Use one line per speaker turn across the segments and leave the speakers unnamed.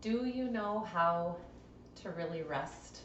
Do you know how to really rest?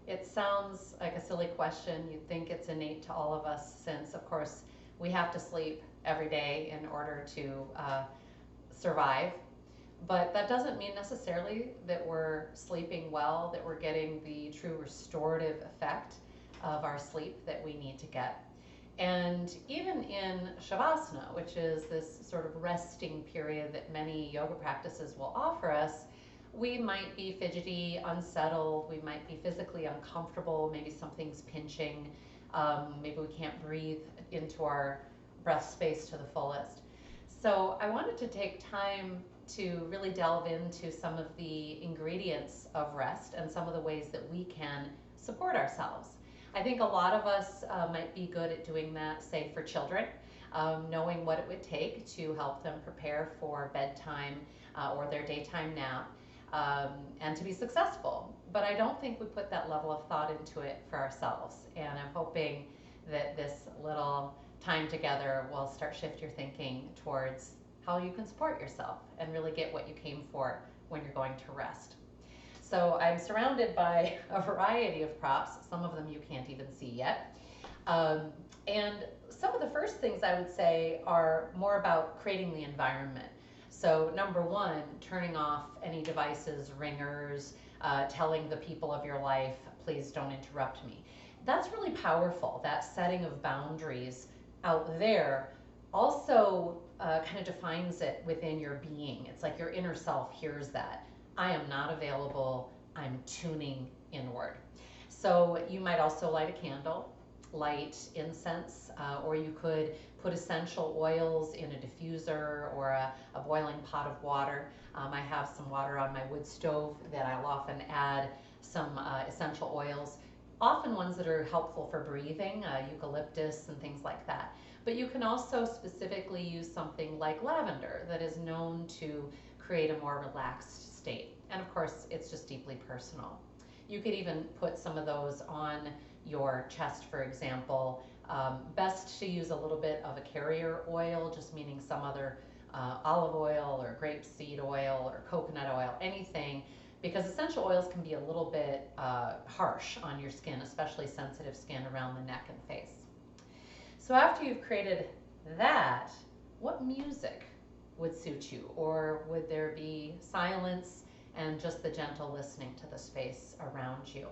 It sounds like a silly question. You'd think it's innate to all of us since, of course, we have to sleep every day in order to survive. But that doesn't mean necessarily that we're sleeping well, that we're getting the true restorative effect of our sleep that we need to get. And even in Shavasana, which is this sort of resting period that many yoga practices will offer us, we might be fidgety, unsettled, we might be physically uncomfortable, maybe something's pinching, maybe we can't breathe into our breath space to the fullest. So I wanted to take time to really delve into some of the ingredients of rest and some of the ways that we can support ourselves. I think a lot of us might be good at doing that, say for children, knowing what it would take to help them prepare for bedtime or their daytime nap, and to be successful. But I don't think we put that level of thought into it for ourselves. And I'm hoping that this little time together will start shift your thinking towards how you can support yourself and really get what you came for when you're going to rest. So I'm surrounded by a variety of props. Some of them you can't even see yet. And some of the first things I would say are more about creating the environment. So number one, turning off any devices, ringers, telling the people of your life, please don't interrupt me. That's really powerful, that setting of boundaries out there also kind of defines it within your being. It's like your inner self hears that. I am not available, I'm tuning inward. So you might also light a candle, light incense, or you could put essential oils in a diffuser or a boiling pot of water. I have some water on my wood stove that I'll often add some essential oils, often ones that are helpful for breathing, eucalyptus and things like that. But you can also specifically use something like lavender that is known to create a more relaxed state. And of course, it's just deeply personal. You could even put some of those on your chest, for example. Best to use a little bit of a carrier oil, just meaning some other olive oil or grapeseed oil or coconut oil, anything, because essential oils can be a little bit harsh on your skin, especially sensitive skin around the neck and face. So after you've created that, what music would suit you? Or would there be silence and just the gentle listening to the space around you?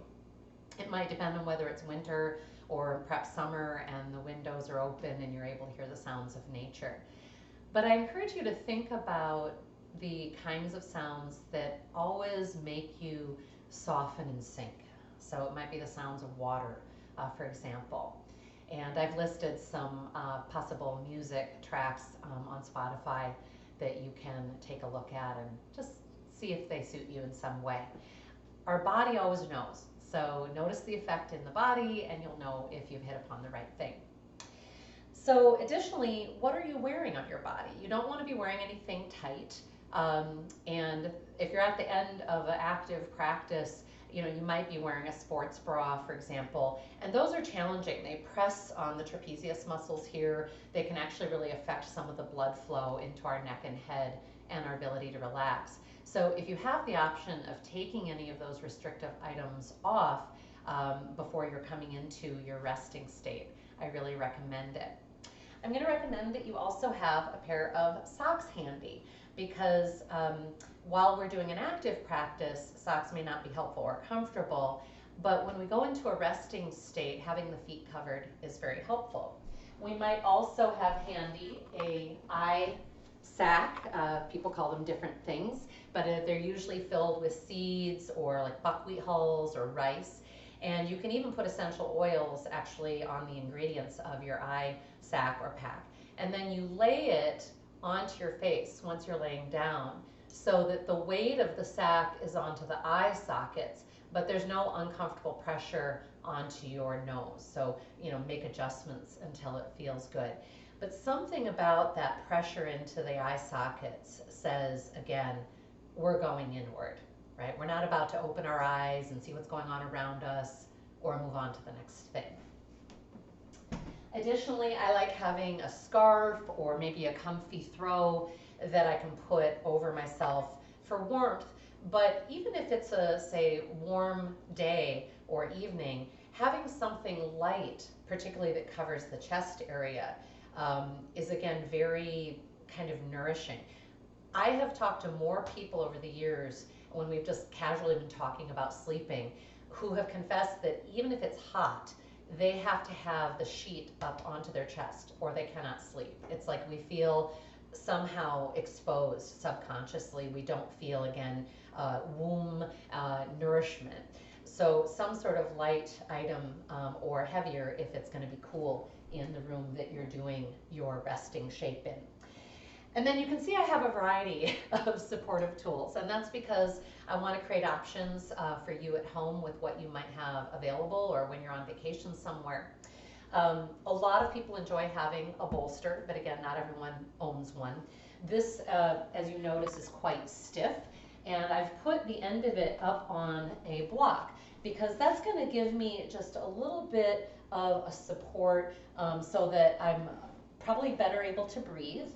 It might depend on whether it's winter or perhaps summer and the windows are open and you're able to hear the sounds of nature. But I encourage you to think about the kinds of sounds that always make you soften and sink. So it might be the sounds of water, for example. And I've listed some possible music tracks on Spotify that you can take a look at and just see if they suit you in some way. Our body always knows. So notice the effect in the body and you'll know if you've hit upon the right thing. So additionally, what are you wearing on your body? You don't want to be wearing anything tight. And if you're at the end of an active practice, you might be wearing a sports bra, for example, and those are challenging. They press on the trapezius muscles here. They can actually really affect some of the blood flow into our neck and head and our ability to relax. So if you have the option of taking any of those restrictive items off before you're coming into your resting state, I really recommend it. I'm going to recommend that you also have a pair of socks handy, because while we're doing an active practice, socks may not be helpful or comfortable, but when we go into a resting state, having the feet covered is very helpful. We might also have handy a eye sack. People call them different things, but they're usually filled with seeds or like buckwheat hulls or rice. And you can even put essential oils actually on the ingredients of your eye sack or pack. And then you lay it onto your face once you're laying down, so that the weight of the sack is onto the eye sockets, but there's no uncomfortable pressure onto your nose. So, make adjustments until it feels good. But something about that pressure into the eye sockets says, again, we're going inward, right? We're not about to open our eyes and see what's going on around us or move on to the next thing. Additionally, I like having a scarf or maybe a comfy throw that I can put over myself for warmth, but even if it's a, say, warm day or evening, having something light, particularly that covers the chest area, is again very kind of nourishing. I have talked to more people over the years when we've just casually been talking about sleeping who have confessed that even if it's hot, they have to have the sheet up onto their chest or they cannot sleep. It's like we feel somehow exposed subconsciously. We don't feel, again, womb nourishment. So some sort of light item, or heavier if it's going to be cool in the room that you're doing your resting shape in. And then you can see I have a variety of supportive tools, and that's because I want to create options for you at home with what you might have available or when you're on vacation somewhere. A lot of people enjoy having a bolster, but again, not everyone owns one. This, as you notice, is quite stiff, and I've put the end of it up on a block because that's going to give me just a little bit of a support, so that I'm probably better able to breathe.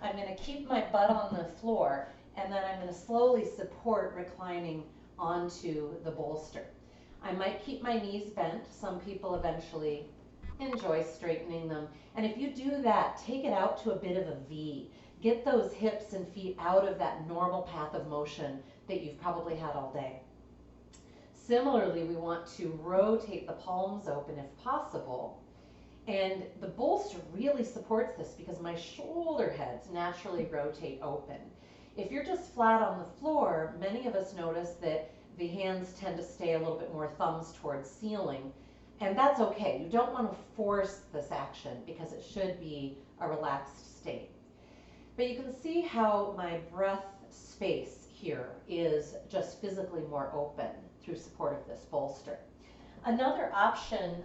I'm going to keep my butt on the floor, and then I'm going to slowly support reclining onto the bolster. I might keep my knees bent. Some people eventually enjoy straightening them. And if you do that, take it out to a bit of a V. Get those hips and feet out of that normal path of motion that you've probably had all day. Similarly, we want to rotate the palms open if possible. And the bolster really supports this because my shoulder heads naturally rotate open. If you're just flat on the floor, many of us notice that the hands tend to stay a little bit more thumbs towards ceiling, and that's okay. You don't want to force this action because it should be a relaxed state. But you can see how my breath space here is just physically more open through support of this bolster. Another option,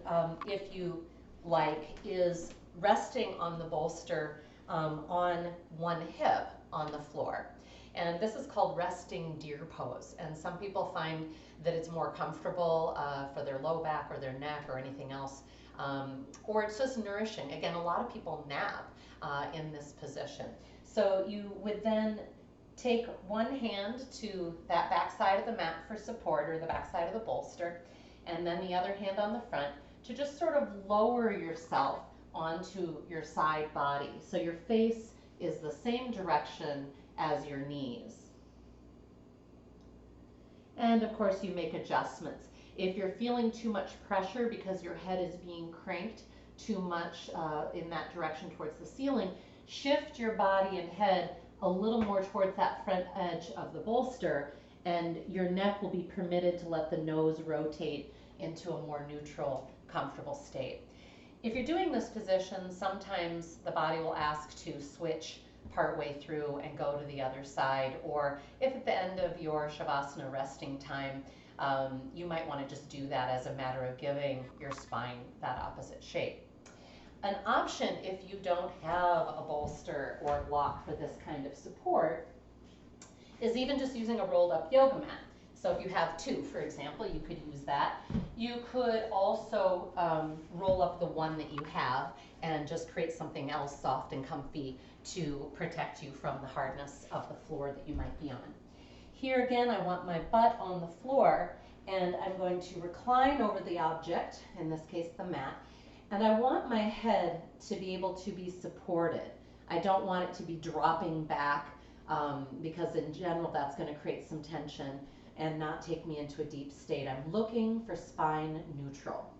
if you like, is resting on the bolster on one hip on the floor. And this is called resting deer pose. And some people find that it's more comfortable for their low back or their neck or anything else. Or it's just nourishing. Again, a lot of people nap in this position. So you would then take one hand to that back side of the mat for support, or the back side of the bolster, and then the other hand on the front, to just sort of lower yourself onto your side body. So your face is the same direction as your knees. And of course you make adjustments. If you're feeling too much pressure because your head is being cranked too much in that direction towards the ceiling, shift your body and head a little more towards that front edge of the bolster, and your neck will be permitted to let the nose rotate into a more neutral, comfortable state. If you're doing this position, sometimes the body will ask to switch partway through and go to the other side, or if at the end of your Shavasana resting time, you might want to just do that as a matter of giving your spine that opposite shape. An option, if you don't have a bolster or block for this kind of support, is even just using a rolled up yoga mat. So if you have two, for example, you could use that. You could also roll up the one that you have and just create something else soft and comfy to protect you from the hardness of the floor that you might be on. Here again, I want my butt on the floor, and I'm going to recline over the object, in this case the mat, and I want my head to be able to be supported. I don't want it to be dropping back because in general that's going to create some tension and not take me into a deep state. I'm looking for spine neutral.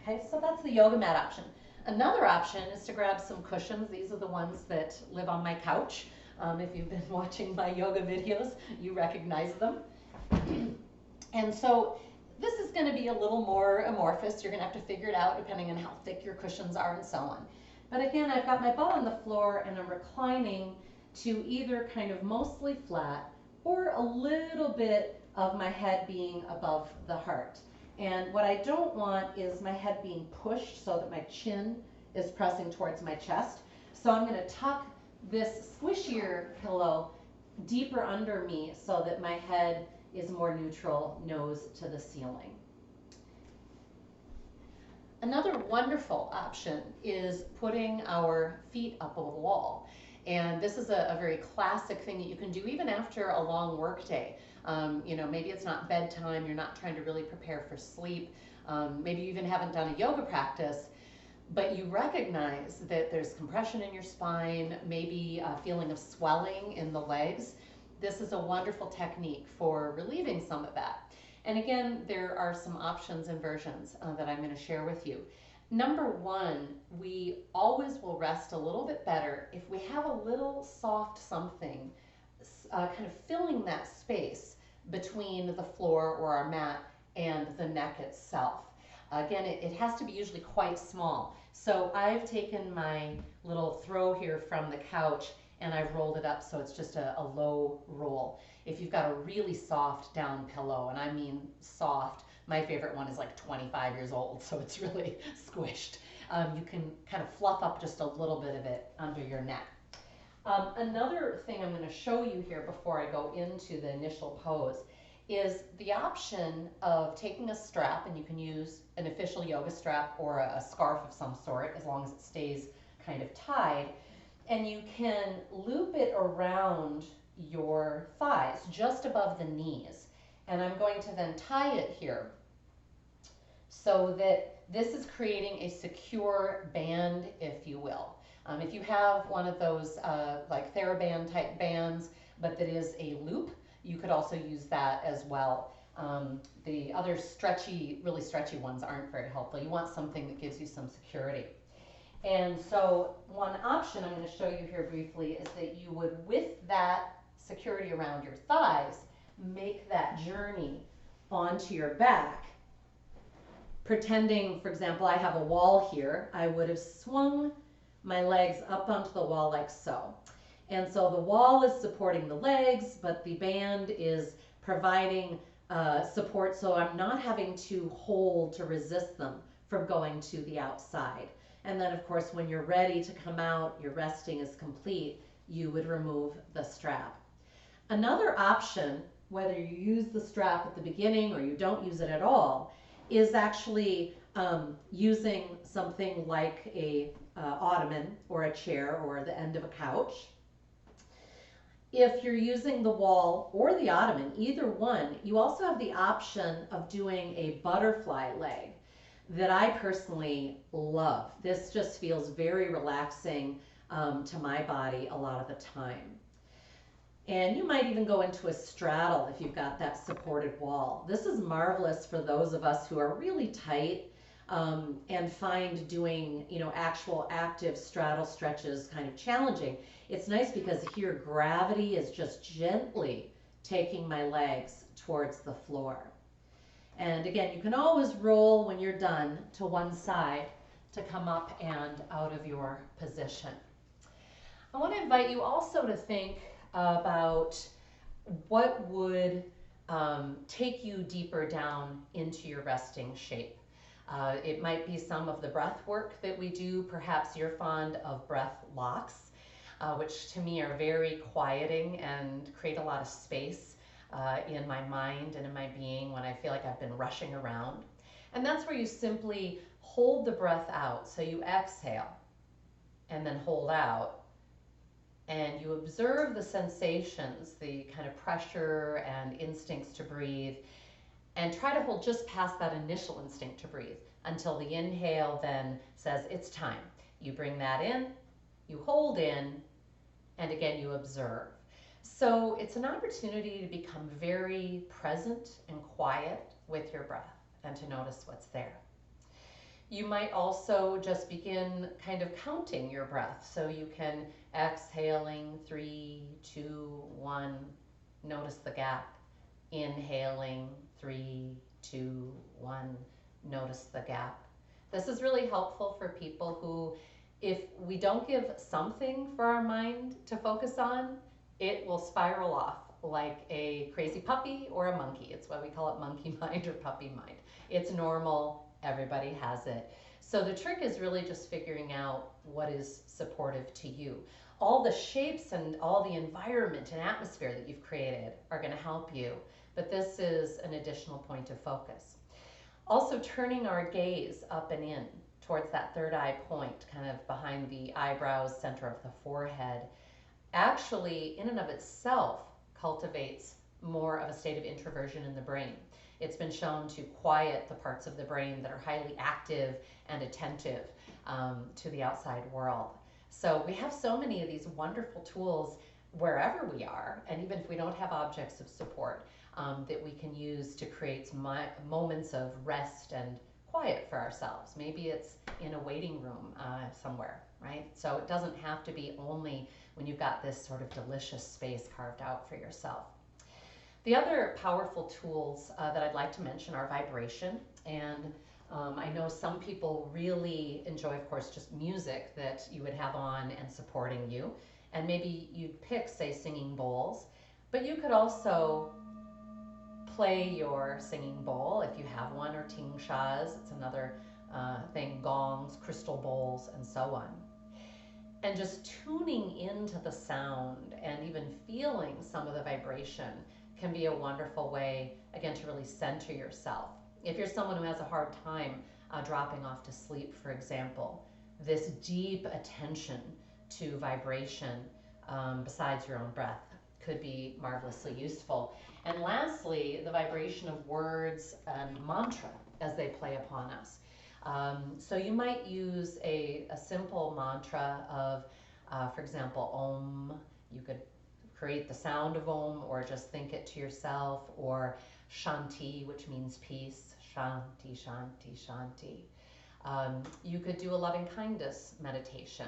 Okay, so that's the yoga mat option. Another option is to grab some cushions. These are the ones that live on my couch. If you've been watching my yoga videos, you recognize them. And so this is going to be a little more amorphous. You're going to have to figure it out depending on how thick your cushions are and so on. But again, I've got my butt on the floor and I'm reclining to either kind of mostly flat or a little bit of my head being above the heart. And what I don't want is my head being pushed so that my chin is pressing towards my chest. So I'm going to tuck this squishier pillow deeper under me so that my head is more neutral, nose to the ceiling. Another wonderful option is putting our feet up over the wall. And this is a very classic thing that you can do even after a long work day. Maybe it's not bedtime, you're not trying to really prepare for sleep. Maybe you even haven't done a yoga practice, but you recognize that there's compression in your spine, maybe a feeling of swelling in the legs. This is a wonderful technique for relieving some of that. And again, there are some options and versions that I'm going to share with you. Number one, we always will rest a little bit better if we have a little soft something kind of filling that space between the floor or our mat and the neck itself. Again, it has to be usually quite small. So I've taken my little throw here from the couch and I've rolled it up so it's just a low roll. If you've got a really soft down pillow, and I mean soft, my favorite one is like 25 years old, so it's really squished. You can kind of fluff up just a little bit of it under your neck. Another thing I'm going to show you here before I go into the initial pose is the option of taking a strap, and you can use an official yoga strap or a scarf of some sort as long as it stays kind of tied, and you can loop it around your thighs just above the knees. And I'm going to then tie it here so that this is creating a secure band, if you will. If you have one of those like TheraBand type bands, but that is a loop, you could also use that as well. The other really stretchy ones aren't very helpful. You want something that gives you some security. And so one option I'm going to show you here briefly is that you would, with that security around your thighs, make that journey onto your back. Pretending, for example, I have a wall here, I would have swung my legs up onto the wall like so. And so the wall is supporting the legs, but the band is providing support, so I'm not having to hold to resist them from going to the outside. And then, of course, when you're ready to come out, your resting is complete, you would remove the strap. Another option, whether you use the strap at the beginning or you don't use it at all, is actually using something like a ottoman or a chair or the end of a couch. If you're using the wall or the ottoman, either one, you also have the option of doing a butterfly leg that I personally love. This just feels very relaxing to my body a lot of the time. And you might even go into a straddle if you've got that supported wall. This is marvelous for those of us who are really tight and find doing, actual active straddle stretches kind of challenging. It's nice because here gravity is just gently taking my legs towards the floor. And again, you can always roll when you're done to one side to come up and out of your position. I want to invite you also to think about what would take you deeper down into your resting shape. It might be some of the breath work that we do. Perhaps you're fond of breath locks, which to me are very quieting and create a lot of space in my mind and in my being when I feel like I've been rushing around. And that's where you simply hold the breath out. So you exhale and then hold out. And you observe the sensations, the kind of pressure and instincts to breathe, and try to hold just past that initial instinct to breathe until the inhale then says it's time. You bring that in, you hold in, and again you observe. So it's an opportunity to become very present and quiet with your breath and to notice what's there. You might also just begin kind of counting your breath. So you can exhaling 3, 2, 1, notice the gap. Inhaling 3, 2, 1, notice the gap. This is really helpful for people who, if we don't give something for our mind to focus on, it will spiral off like a crazy puppy or a monkey. It's why we call it monkey mind or puppy mind. It's normal, everybody has it. So the trick is really just figuring out what is supportive to you. All the shapes and all the environment and atmosphere that you've created are going to help you, but this is an additional point of focus. Also turning our gaze up and in towards that third eye point, kind of behind the eyebrows, center of the forehead, actually, in and of itself, cultivates more of a state of introversion in the brain. It's been shown to quiet the parts of the brain that are highly active and attentive to the outside world. So we have so many of these wonderful tools wherever we are, and even if we don't have objects of support, that we can use to create moments of rest and quiet for ourselves. Maybe it's in a waiting room somewhere, right? So it doesn't have to be only when you've got this sort of delicious space carved out for yourself. The other powerful tools that I'd like to mention are vibration. And I know some people really enjoy, of course, just music that you would have on and supporting you. And maybe you'd pick, say, singing bowls. But you could also play your singing bowl if you have one, or tingshas, it's another thing, gongs, crystal bowls, and so on. And just tuning into the sound and even feeling some of the vibration can be a wonderful way, again, to really center yourself. If you're someone who has a hard time dropping off to sleep, for example, this deep attention to vibration besides your own breath could be marvelously useful. And lastly, the vibration of words and mantra as they play upon us. So you might use a simple mantra of, for example, Om. You could create the sound of Om or just think it to yourself, or Shanti, which means peace. Shanti, Shanti, Shanti. You could do a loving kindness meditation.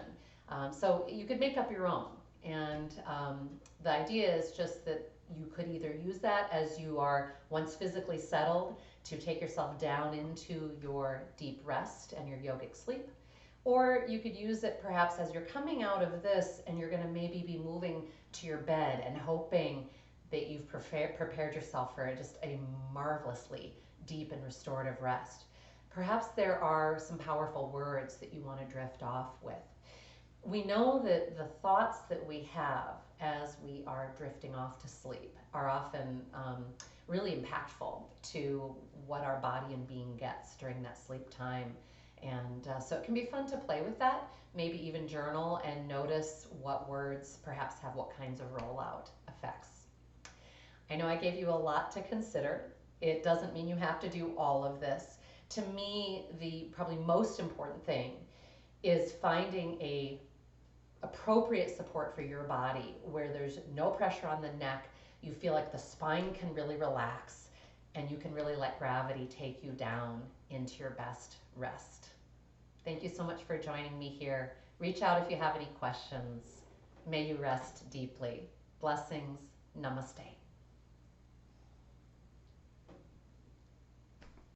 So you could make up your own. And the idea is just that you could either use that as you are once physically settled to take yourself down into your deep rest and your yogic sleep, or you could use it perhaps as you're coming out of this and you're going to maybe be moving to your bed and hoping that you've prepared yourself for just a marvelously deep and restorative rest. Perhaps there are some powerful words that you want to drift off with. We know that the thoughts that we have as we are drifting off to sleep are often really impactful to what our body and being gets during that sleep time. And so it can be fun to play with that, maybe even journal and notice what words perhaps have what kinds of rollout effects. I know I gave you a lot to consider. It doesn't mean you have to do all of this. To me, the probably most important thing is finding a appropriate support for your body where there's no pressure on the neck. You feel like the spine can really relax and you can really let gravity take you down into your best rest. Thank you so much for joining me here. Reach out if you have any questions. May you rest deeply. Blessings. Namaste.